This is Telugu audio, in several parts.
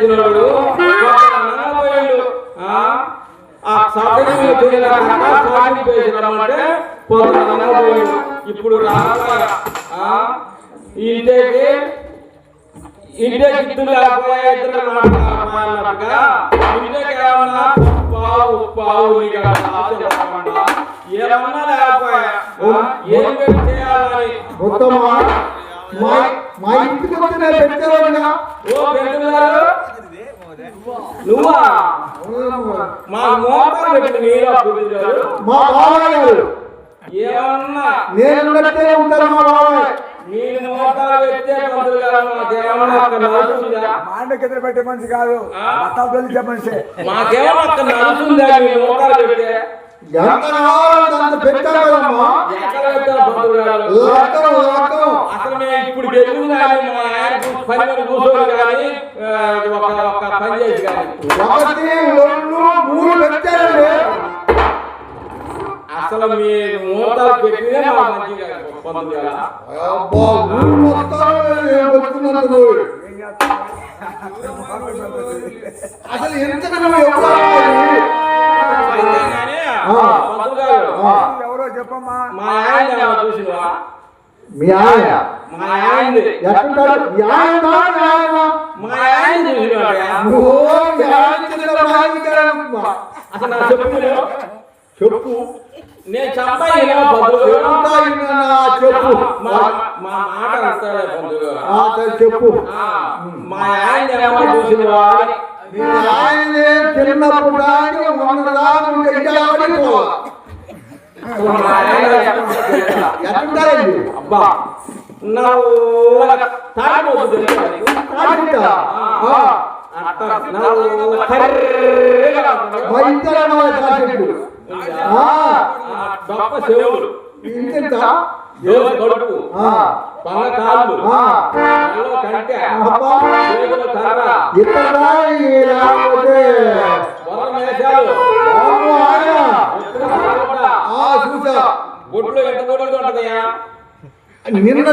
సంపాదించినవాడు పోయాడు. ఆ సౌకర్యం చేసినామంటే పోయాడు. ఇప్పుడు ఇంటికి ఇద్దరు లేకపోయా ఇద్దరు అన్నట్టుగా ఇంటికి ఏమన్నా పావు పావు ఏమన్నా లేకపోయా ఏం చేయాలని మా ఇంటికి వచ్చిన పెట్టేవాడిగా నువ్వా మా మోటార్ పెట్టి మా బాబాయ్ గారు ఏమన్నా నేను ఉంటాను మా బాబాయ్ నేను మోటార్ పెట్టే పంతులు మాండకెదురు పెట్టే మనిషి కాదు మనిషి మాకేమో అక్కడ నడుస్తుందా మోటార్ పెడితే ఎంత పెట్టామమ్మా అసలు మేము ఇప్పుడు గెలుగు కానీ మా పని మీద కూర్చోరు కానీ ఒక పని చేసి కానీ 1 2 3 పెట్టారండి. అసలు మీరు మోటార్ పెట్టినే మా మంచిగా పంతులు అసలు ఎంత ఎవరో చెప్పమ్మా. మా ఆయన చూసినవా మీ ఆయన మా ఆయన ఎట్లుంటాడు మా ఆయన అసలు నా చెప్పు నేను చెప్పాను చెప్పు మా మాట అంటాడు చెప్పు మా ఆయన చూసినవా ఆయనే చిన్నప్పుడు ఎట్లుంటారండి అబ్బా చెవులు కడుపు పగ కాళ్ళు కంటే గుడ్లు ఎంత గుడ్లు ఉంటదయ్యా నిన్న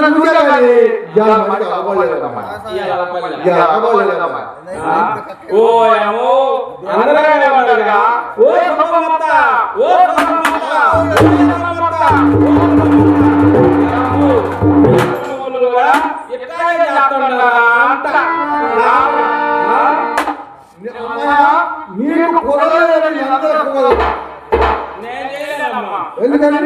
ఓ ఏమో ఎందుకని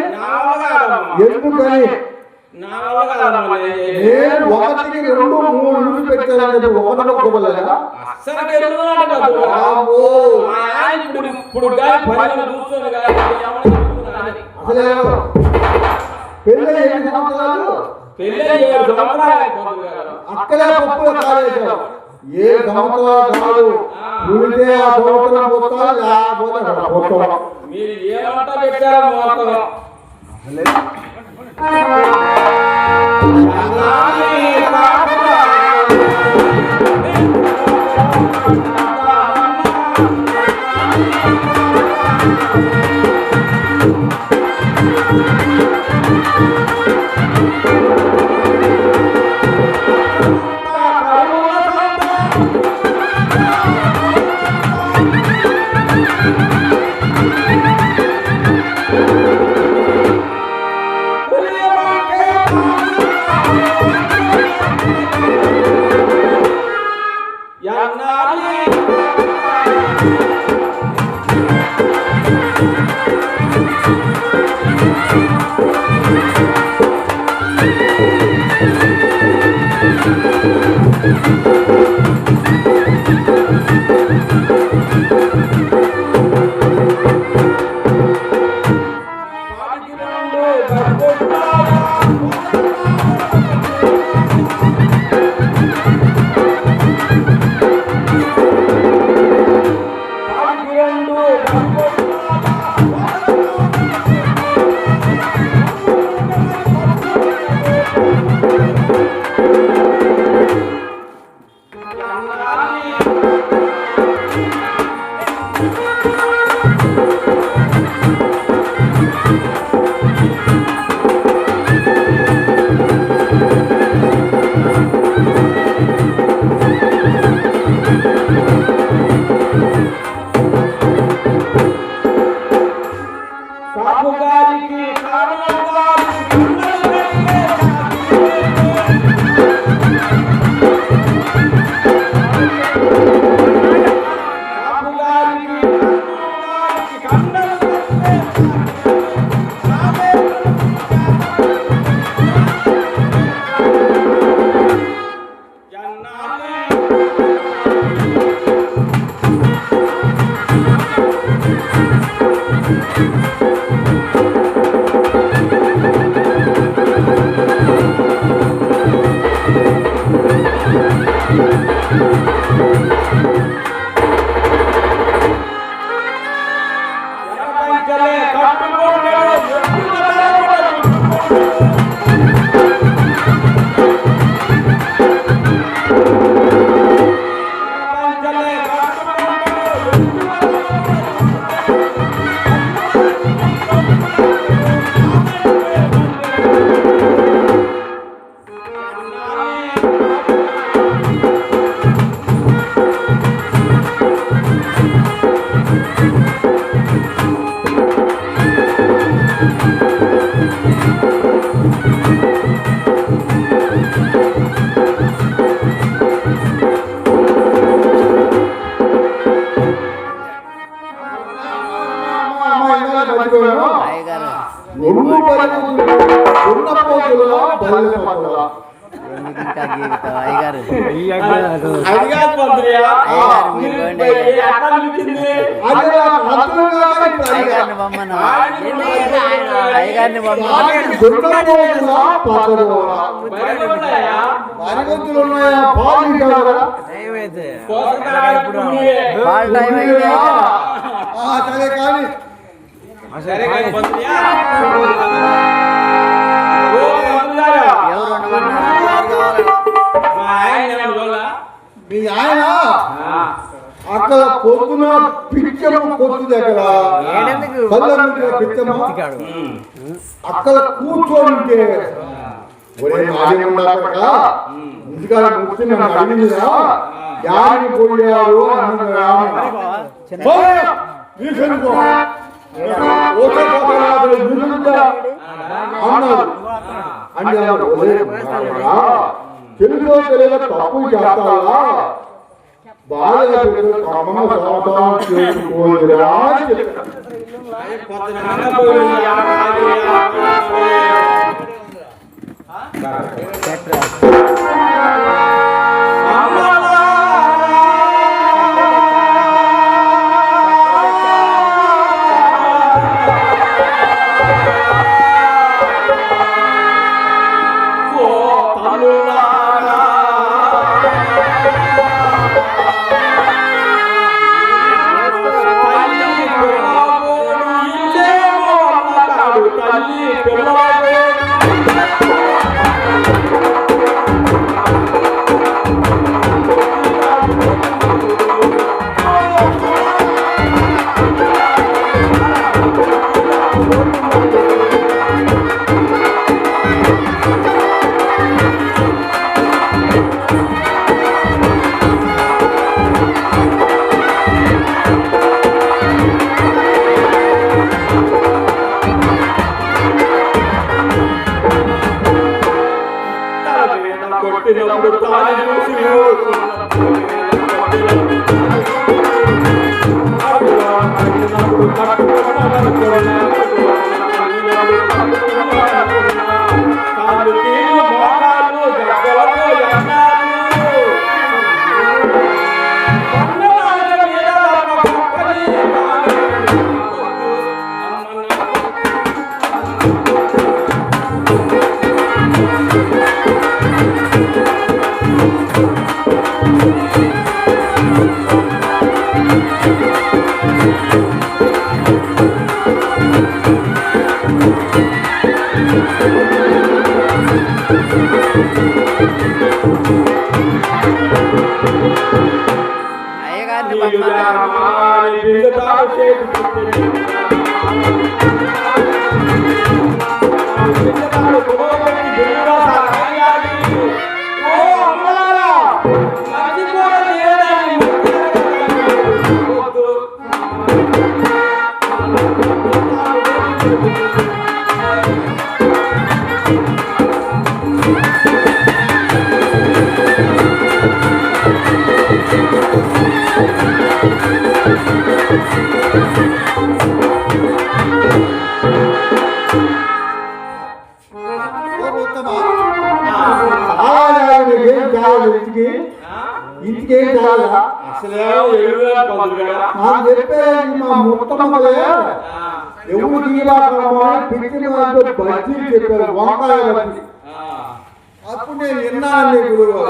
నేను 1 2 3 పెట్టాను ఒకటోలేదా పెళ్ళి ఎన్ని సంవత్సరాలు అక్కడే పప్పు కాలేదు ఏ సంవత్సరాలు కాదు నువ్వుతే ఆ సంవత్సరం పోతా లేకపోతే మీరు ఏమంటా పెట్టారు పంచలే కట్టుకున్నాడు మీ ఆయన అక్కడ పొద్దున పిచ్చమ్మ కొద్ది దగ్గర పిచ్చమ్మ అక్కడ కూర్చోంటే ఒరే మాదేముండక ఇంటికాడ కూర్చొని నన్ను అడిగిందిరా యాడికి పోయారు అన్నారు అంటే తెలుగులో తెలియక తప్పు చేస్తావా బాగా కమ్మ సంవత్సరం చేసుకోరా ఇంటికేం కాదా నాకు చెప్పేది మా ముత్తమ్మలే ఎవరు పిచ్చిన వాళ్ళతో బజ్జీలు చెప్పారు వంకాయ బజ్జీ అప్పుడు నేను విన్నాను గురువు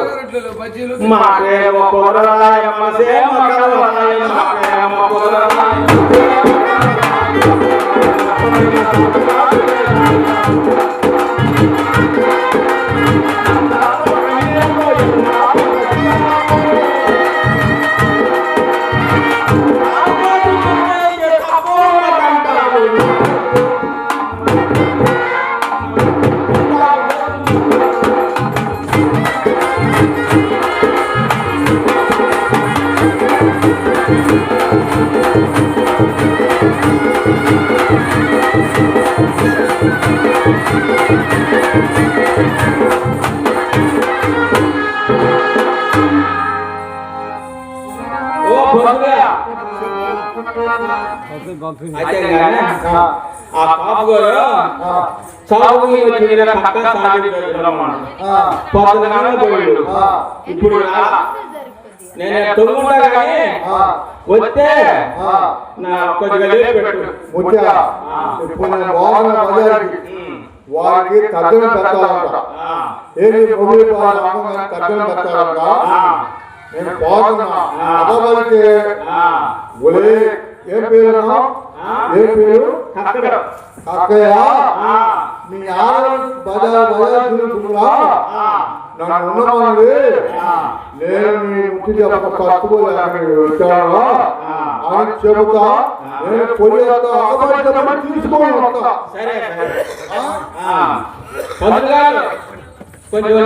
అయితే కానీ ఆ కాపు గారు చావుకి వచ్చిన పక్క సాగి పొద్దున పోయాడు. ఇప్పుడు నేను తొమ్మిది కానీ వస్తే నా కొద్దిగా లేపు పెట్టు. ఇప్పుడు నేను బాగున్న బజార్కి వారికి తగ్గని పెట్టాలంట. ఏది మొదలు తగ్గని పెట్టాలంట. నేను బాగున్నా అదవలితే ఒలే ఏం పేరు ఏం పేరు అక్కయ్య నీ బజార్ తిరుగుతున్నా నన్ను ఉన్నమాని నేను నీ ముట్టి కట్టుకోలేను అని చెబుతా. నేను పొలి తీసుకోని వస్తా. కొంచెం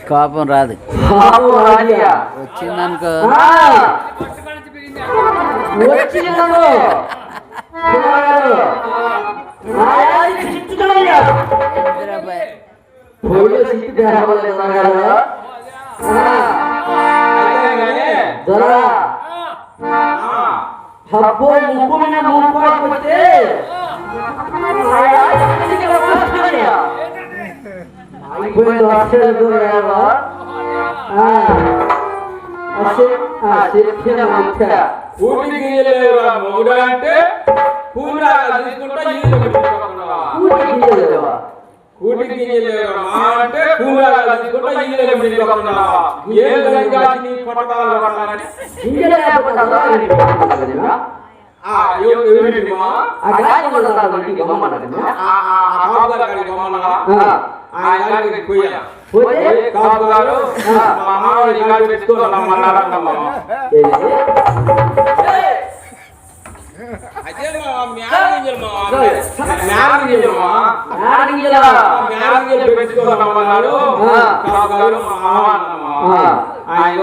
కోపం రాదు వచ్చిందనుకో హబ్బో ముప్పు మీద ముప్పు పడిపోతే అయిపోయింది అసలు చెప్పిన ముఖ్య ఊటికి వెళ్ళేవరా మొగుడు అంటే పూరా తీసుకుంటా కూటి గింజలు లేవమ్మా అంటే కూరగాయలు తీసుకుంటా గింజలు పెట్టుకుంటున్నావా? ఏం కాదు నీ పట్టకాలు పట్టాలని గింజలు లేకపోతే అసలు ఎవరిమా ఆ గాలి కొడతాడు ఇంటికి గమ్మన్నది. ఆ కాపుగారి గమ్మన్నా ఆయన గారికి పోయా పోతే కాపుగారు మా మామయ్య గారి పెట్టుకోవాలమ్మన్నారమ్మా. అదే మా మ్యారేజ్ పెట్టుకోవాలమ్మన్నారు కాపుగారు ఆయన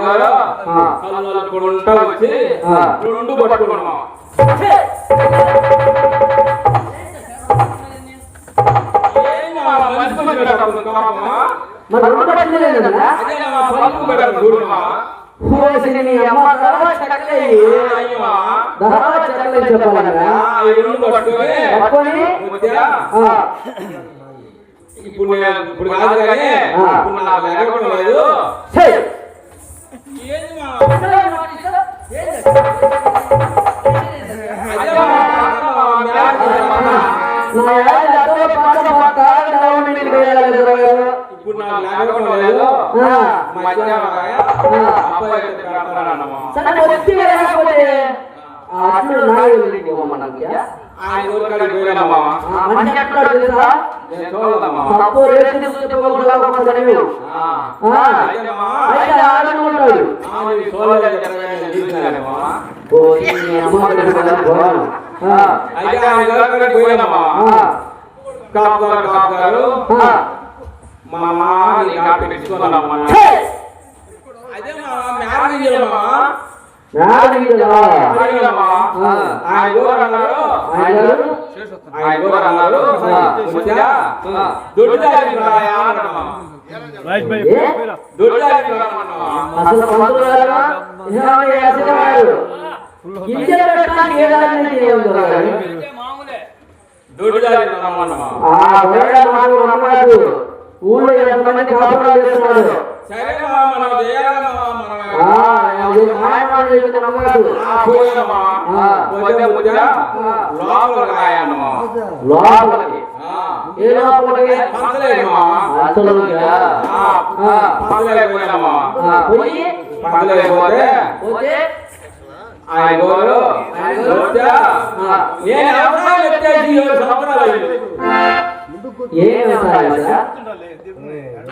వచ్చి రెండు పట్టుకున్నాం. ఇప్పుడు కాదు కానీ ఇప్పుడు నాకు లేకపోవడం లేదు. ఇప్పుడు నాకు లేకపోవడం లేదు. ఆయన ఊరికాడికి పోయినామా కాపుగారు మా మామని పెట్టుకున్నామా. అదే మా మ్యారేజ్ ఊళ్ళో ఎంతమంది కాపురాలు చేస్తున్నాడు.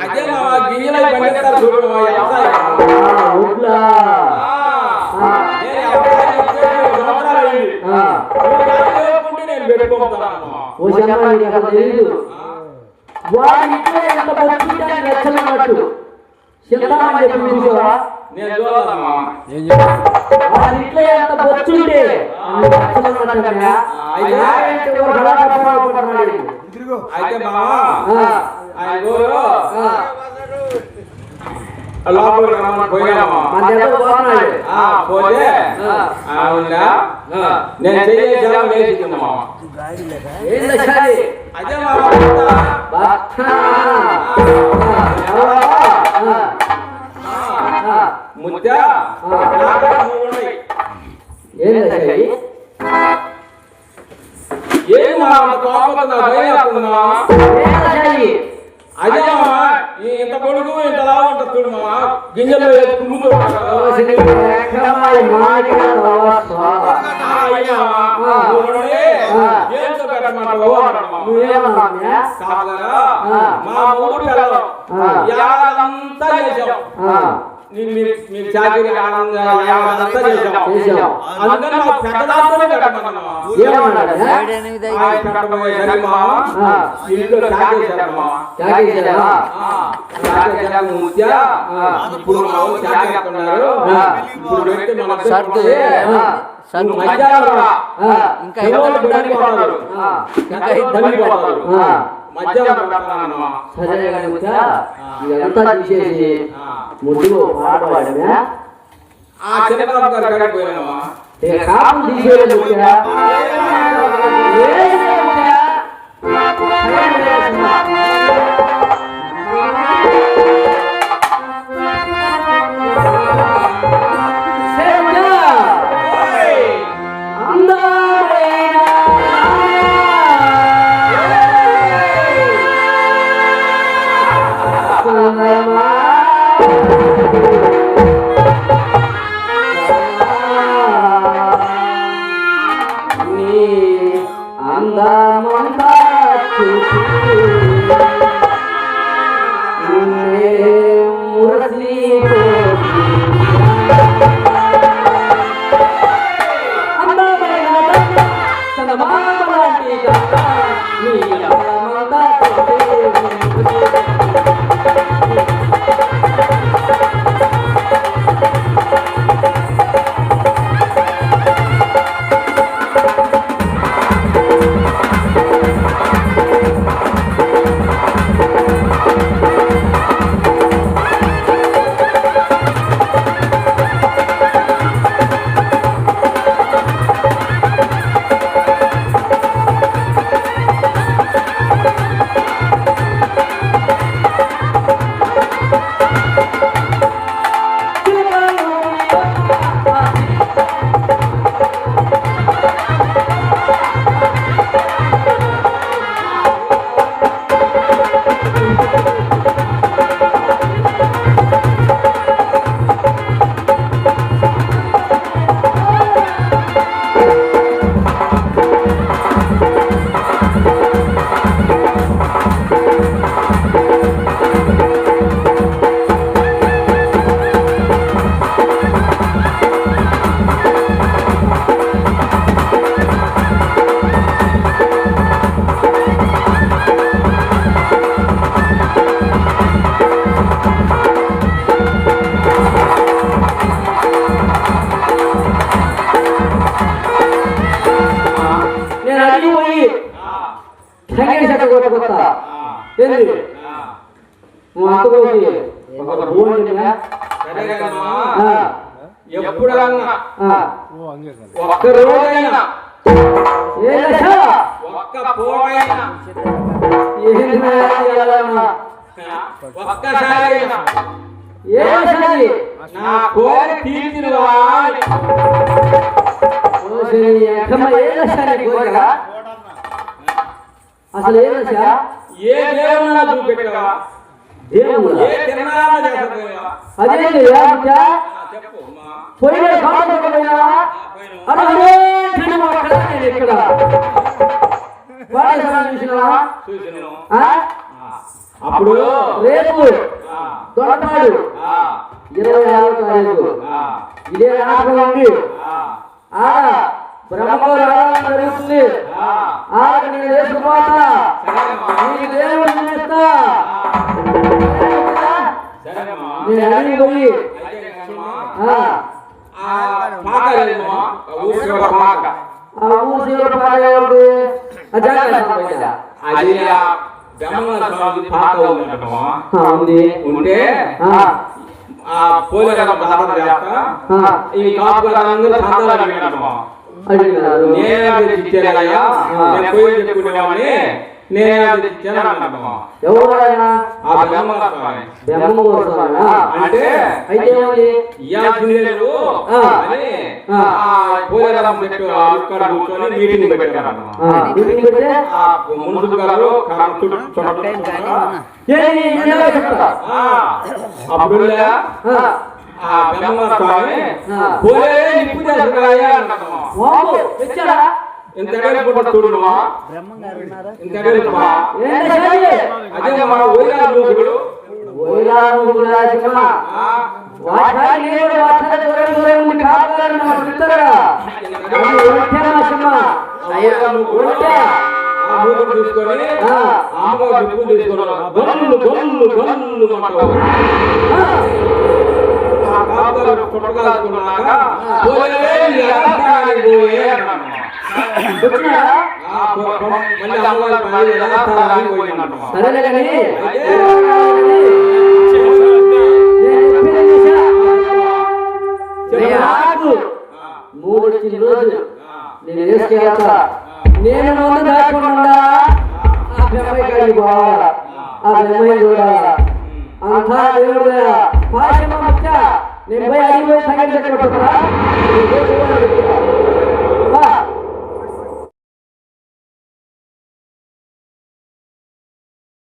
అదే మా గింజలు పండిస్తారు చూడు నేను పెట్టుకుంటాను. నేను చూడమ్మా అయితే మామా ఆయన లోపలికి రమ్మని పోయినామా పోతే నేను చెయ్యేసాను వేసిందమ్మా. అదే ముద్ద ఏం అదే ఇంత కొడుకు ఇంతలా ఉంటుంది చూడు మా గింజలు ముందు మా మూడు అంతా చేసాం. మీరు చాకరీ అంతా చేసాం. అందుకని మా పెద్దదాంతోనే పెట్టమన్నా ఇంట్లో చాకేశారమ్మా. ఇప్పుడు చాకేస్తున్నారు. ఇప్పుడు పెట్టి ముందు పాడవాడమే ఆ చంద్రబాబు గారు కాడికి పోయినామా కాపు తీసేది ఎప్పుడన్నా ఒక్క రోజైనా ఒక్క పూటైనా ఒక్కసారి నా కోరి తీర్చినవా అసలు ఏ దశ ఏ దేవున్నా చూపెట్టవా దేవుడు ఏ తిరునాళ్ళ చేసపోయావా అదే చెప్పు అమ్మా. పోయిన కాకపోయినా ఇక్కడ చూసినావా చూసినాను. ఆ? అప్పుడు రేపు దొరకాడు 26వ తారీఖు ఇదే నాటకం ఉంది ఆడ బ్రహ్మకోరు ఆరాధన జరుగుతుంది ఆడ నేను వేసుకుపోతా నీకు దేవుడు చేస్తా నేను అడిగి పోయి ఆ ఊసి పాక ఉంది అది పాక ఉంది ఉంటే ఆ పోలేరమ్మ ప్రార్థన చేస్తా ఈ కాపుగారందరూ సంతాలు అడిగినమ్మా అడిగినారు నేనే ఇచ్చానయ్యా నేను పోయి చెప్పుకునేవాడిని నేనే ఇచ్చానమ్మా ఎవరైనా ఆ బ్రహ్మస్వామి బ్రహ్మకోరుతానా అంటే అయితే ఏమని ఇయ్యాల్సిందేరు అని పోలేరమ్మ పెట్టు ఇక్కడ కూర్చొని మీటింగ్ పెట్టారమ్మా మీటింగ్ పెడితే ఆ ముందు గారు అప్పుడు ఆ బ్రహ్మస్వామి పోలే నిప్పు చేస్తాయా అన్నమ్మా తెచ్చాడా ఇంత ఎడలు చూడుమా ఇంత ఎడలు అదే మా ఊరిలో తీసుకొని అమ్మగా నిప్పు తీసుకున్నా గొల్లు గొల్లు గొల్లు అంటారు పుట్టగాసుకున్నాక మళ్ళీ అమ్మగారు సరేలే కానీ మూడు వచ్చిన రోజు నేను వేసుకెళ్తా నేను ముందు దాచుకుండా ఆ బ్రహ్మయ్య కాడికి పోవాలా ఆ బ్రహ్మయ్య చూడాలా అంతా దేవుడు పాశమ నేను పోయి అడిగి పోయి సంగతి చెప్పట్టున్నా